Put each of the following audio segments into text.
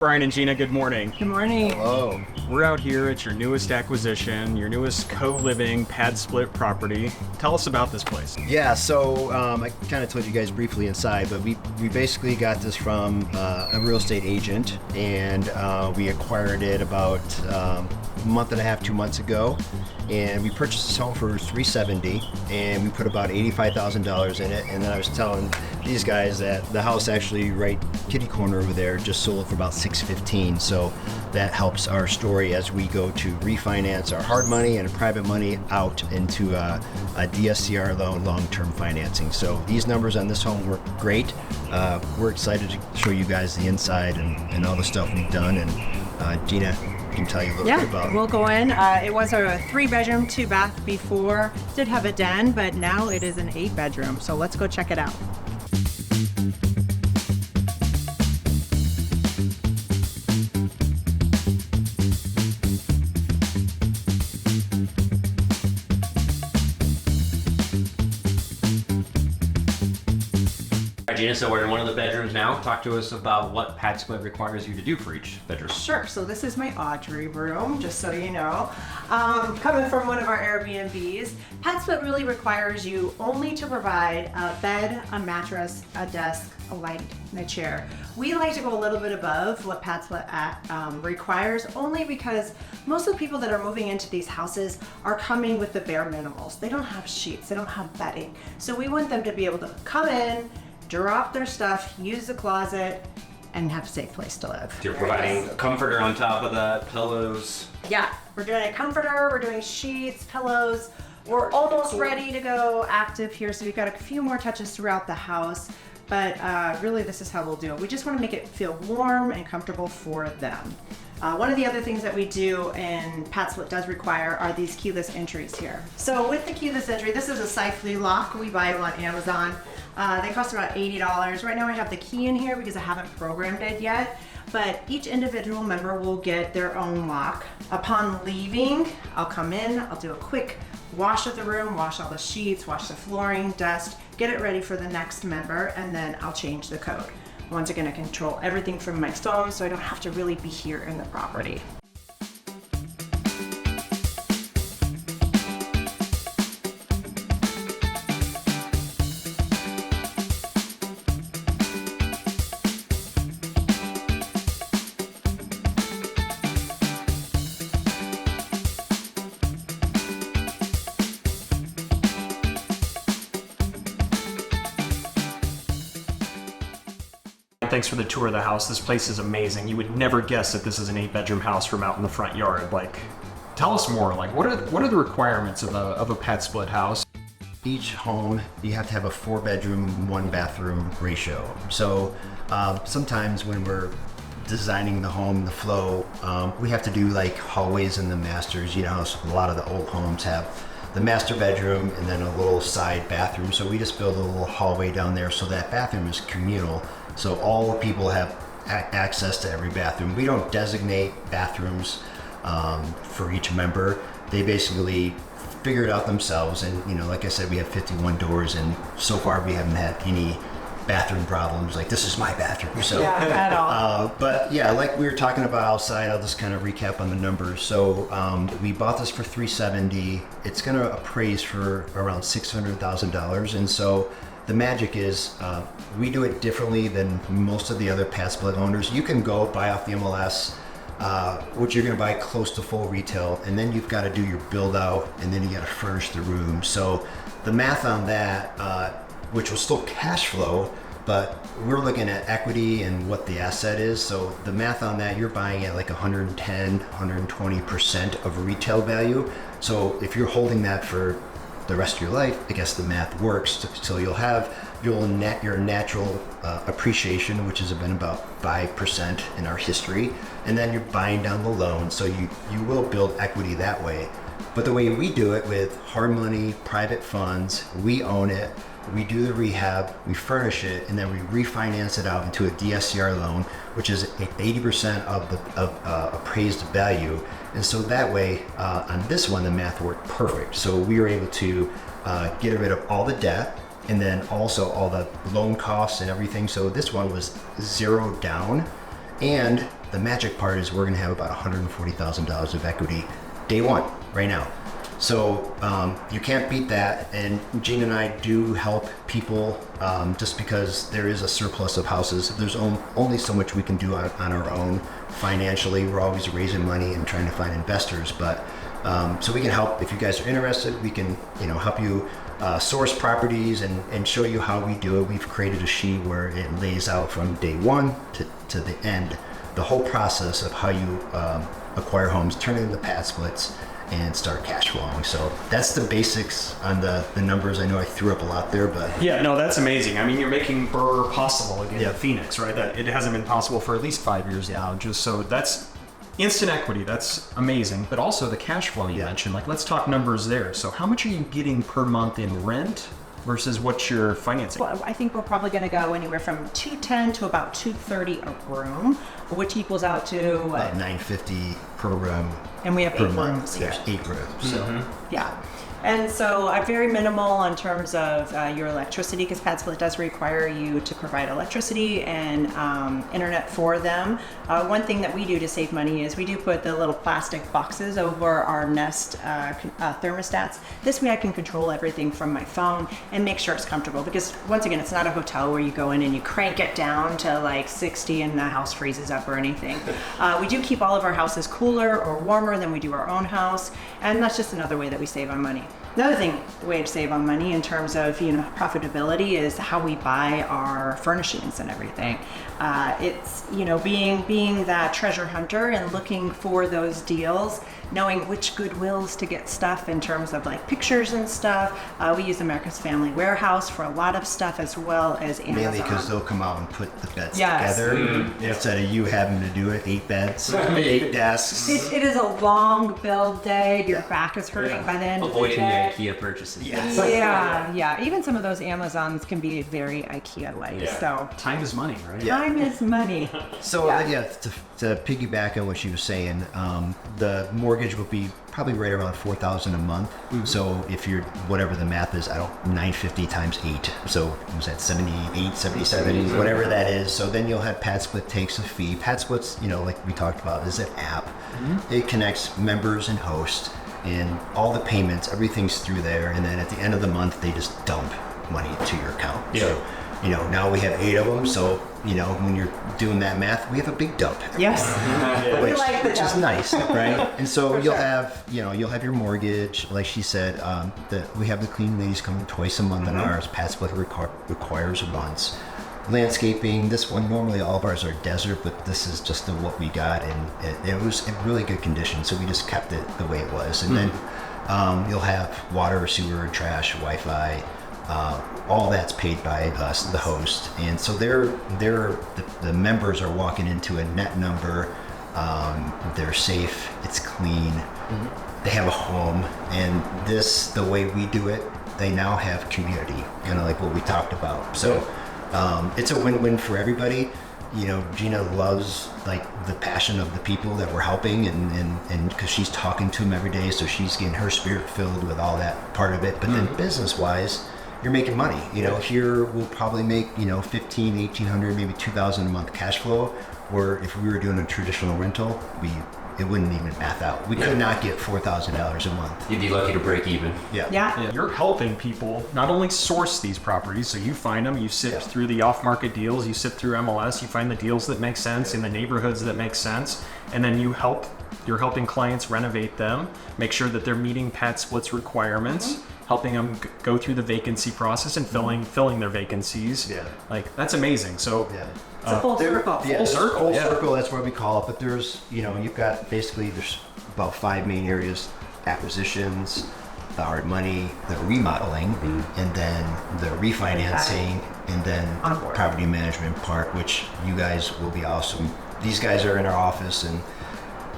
Brian and Gina, good morning. Good morning. Hello. We're out here at your newest acquisition, your newest co-living PadSplit property. Tell us about this place. Yeah, so I kind of told you guys briefly inside, but we basically got this from a real estate agent, and we acquired it about a month and a half, 2 months ago, and we purchased this home for $370, and we put about $85,000 in it. And then I was telling these guys that the house actually right kitty corner over there just sold for about $615. So that helps our story as we go to refinance our hard money and private money out into a DSCR loan, long-term financing. So these numbers on this home work great. We're excited to show you guys the inside and all the stuff we've done. And Gina can tell you a little bit about. We'll go in. It was a 3-bedroom, 2-bath before. Did have a den, but now it is an 8-bedroom. So let's go check it out. Gina, so we're in one of the bedrooms now. Talk to us about what PadSplit requires you to do for each bedroom. Sure. So this is my Audrey room, just so you know. Coming from one of our Airbnbs, PadSplit really requires you only to provide a bed, a mattress, a desk, a light, and a chair. We like to go a little bit above what PadSplit requires, only because most of the people that are moving into these houses are coming with the bare minimals. They don't have sheets, they don't have bedding. So we want them to be able to come in, drop their stuff, use the closet, and have a safe place to live. So you're providing a comforter on top of that, pillows. Yeah, we're doing a comforter, we're doing sheets, pillows. We're almost ready to go active here, so we've got a few more touches throughout the house, but really this is how we'll do it. We just want to make it feel warm and comfortable for them. One of the other things that we do and PadSplit does require are these keyless entries here. So with the keyless entry, this is a safely lock. We buy them on Amazon. They cost about $80. Right now I have the key in here because I haven't programmed it yet, but each individual member will get their own lock. Upon leaving, I'll come in, I'll do a quick wash of the room, wash all the sheets, wash the flooring, dust, get it ready for the next member, and then I'll change the code. Once again, I control everything from my phone, so I don't have to really be here in the property. Thanks for the tour of the house. This place is amazing. You would never guess that this is an 8-bedroom house from out in the front yard. Like, tell us more. Like, what are the requirements of a PadSplit house? Each home, you have to have a 4-bedroom, 1-bathroom ratio. So sometimes when we're designing the home, the flow, we have to do like hallways in the masters. You know how a lot of the old homes have the master bedroom and then a little side bathroom. So we just build a little hallway down there so that bathroom is communal. So all the people have access to every bathroom. We don't designate bathrooms for each member. They basically figure it out themselves. And you know, like I said, we have 51 doors, and so far we haven't had any bathroom problems. Like, this is my bathroom. So, Yeah, at all. but yeah, like we were talking about outside, I'll just kind of recap on the numbers. So we bought this for $370. It's going to appraise for around $600,000, and so the magic is we do it differently than most of the other PadSplit owners. You can go buy off the MLS, which you're going to buy close to full retail, and then you've got to do your build out, and then you got to furnish the room. So the math on that, which will still cash flow, but we're looking at equity and what the asset is. So the math on that, you're buying at like 110, 120% of retail value. So if you're holding that for the rest of your life, I guess the math works. So you'll have your natural appreciation, which has been about 5% in our history, and then you're buying down the loan, so you will build equity that way. But the way we do it with hard money, private funds, we own it, we do the rehab, we furnish it, and then we refinance it out into a DSCR loan, which is 80% of the appraised value. And so that way, on this one, the math worked perfect. So we were able to get rid of all the debt, and then also all the loan costs and everything. So this one was zero down, and the magic part is we're going to have about $140,000 of equity day one, right now. So you can't beat that. And Gina and I do help people just because there is a surplus of houses. There's only so much we can do on our own financially. We're always raising money and trying to find investors, but so we can help. If you guys are interested, we can help you source properties and show you how we do it. We've created a sheet where it lays out from day one to the end, the whole process of how you acquire homes, turn it into pad splits, and start cash flowing. So that's the basics on the numbers. I know I threw up a lot there, but Yeah, no, that's amazing. I mean, you're making Burr possible again Yeah. in Phoenix, right? That it hasn't been possible for at least 5 years now. Just so that's instant equity. That's amazing. But also the cash flow you Yeah. mentioned. Like, let's talk numbers there. So how much are you getting per month in rent versus what you're financing? Well, I think we're probably going to go anywhere from $210 to about $230 a room, which equals out to about $950 per room. And we have per 8 month. rooms here. There's 8 rooms. So Yeah. And so very minimal in terms of your electricity, because PadSplit does require you to provide electricity and internet for them. One thing that we do to save money is we do put the little plastic boxes over our Nest thermostats. This way I can control everything from my phone and make sure it's comfortable, because once again, it's not a hotel where you go in and you crank it down to like 60 and the house freezes up or anything. We do keep all of our houses cooler or warmer than we do our own house, and that's just another way that we save on money. Another way to save on money in terms of profitability is how we buy our furnishings and everything. It's being that treasure hunter and looking for those deals, knowing which Goodwills to get stuff in terms of like pictures and stuff. We use America's Family Warehouse for a lot of stuff, as well as Amazon. mainly because they'll come out and put the beds Yes. together instead of you having to do it. 8 beds, 8 desks. It is a long build day. Your back is hurting by the end of the Avoiding the day. IKEA purchases. Yeah. Even some of those Amazons can be very IKEA-like. Yeah. So Time is money, right? Yeah. time is money. So Yeah. to piggyback on what she was saying, the mortgage will be probably right around $4,000 a month. So if you're whatever the math is, 950 times 8. So was that 78, 77, whatever that is. So then you'll have PadSplit takes a fee. PadSplit's, like we talked about, is an app. It connects members and hosts, and all the payments, everything's through there. And then at the end of the month, they just dump money to your account. Yeah. So, now we have 8 of them. So, when you're doing that math, we have a big dump. Yes. Which, like the which is dump. nice, right? And so For you'll sure. have, you'll have your mortgage, like she said. We have the cleaning ladies coming twice a month on ours. PadSplit requires once. Landscaping. This one, normally all of ours are desert, but this is just what we got, and it was in really good condition. So we just kept it the way it was, and then you'll have water, sewer, trash, Wi-Fi. All that's paid by us, the host, and so the members are walking into a net number. They're safe. It's clean. They have a home, and the way we do it, they now have community, kind of like what we talked about. So it's a win-win for everybody. Gina loves like the passion of the people that we're helping, and because she's talking to them every day, so she's getting her spirit filled with all that part of it. But then business-wise, you're making money. Here we'll probably make, 15, 1,800, maybe 2,000 a month cash flow, where if we were doing a traditional rental, it wouldn't even math out. We could not get $4,000 a month. You'd be lucky to break even. Yeah. Yeah, you're helping people not only source these properties, so you find them, you sift through the off-market deals, you sift through MLS, you find the deals that make sense in the neighborhoods that make sense, and then you're helping clients renovate them, make sure that they're meeting PadSplit's requirements, helping them go through the vacancy process and filling their vacancies. Yeah. Like, that's amazing. So It's a full circle. Yeah, Full circle, Full yeah. circle, that's what we call it. But there's, you've got there's about 5 main areas: acquisitions, the hard money, the remodeling, and then the refinancing, and then Onboard. property management part, which you guys will be awesome. These guys are in our office, and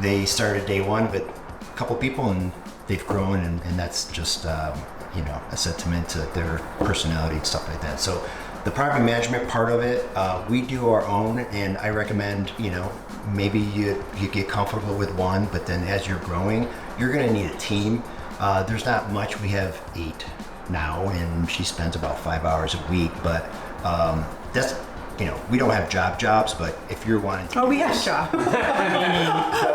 they started day one with a couple people, and they've grown, and that's just, a sentiment to their personality and stuff like that. So the property management part of it, we do our own, and I recommend, maybe you get comfortable with one, but then as you're growing, you're going to need a team. There's not much. We have 8 now, and she spends about 5 hours a week, but that's we don't have jobs, but if you're wanting to Oh, we have a job.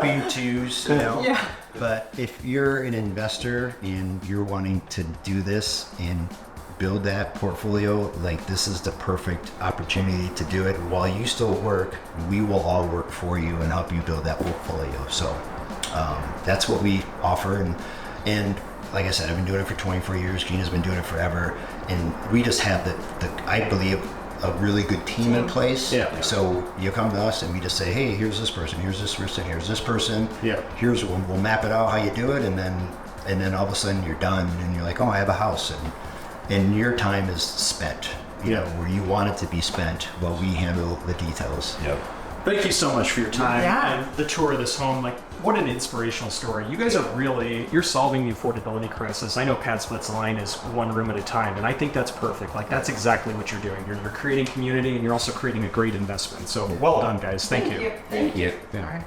W-2s, Yeah. But if you're an investor and you're wanting to do this and build that portfolio, like this is the perfect opportunity to do it. While you still work, we will all work for you and help you build that portfolio. So that's what we offer. And like I said, I've been doing it for 24 years. Gina's been doing it forever. And we just have I believe, a really good team in place. Yeah. So you come to us and we just say, hey, here's this person, here's this person, here's this person. Yeah. We'll map it out how you do it, and then all of a sudden you're done and you're like, oh, I have a house, and your time is spent. Where you want it to be spent while we handle the details. Yep. Thank you so much for your time Yeah. and the tour of this home. Like, what an inspirational story. You guys are you're solving the affordability crisis. I know PadSplit's line is one room at a time, and I think that's perfect. Like, that's exactly what you're doing. You're creating community, and you're also creating a great investment. So well done, guys. Thank you. Thank you. Yeah. All right.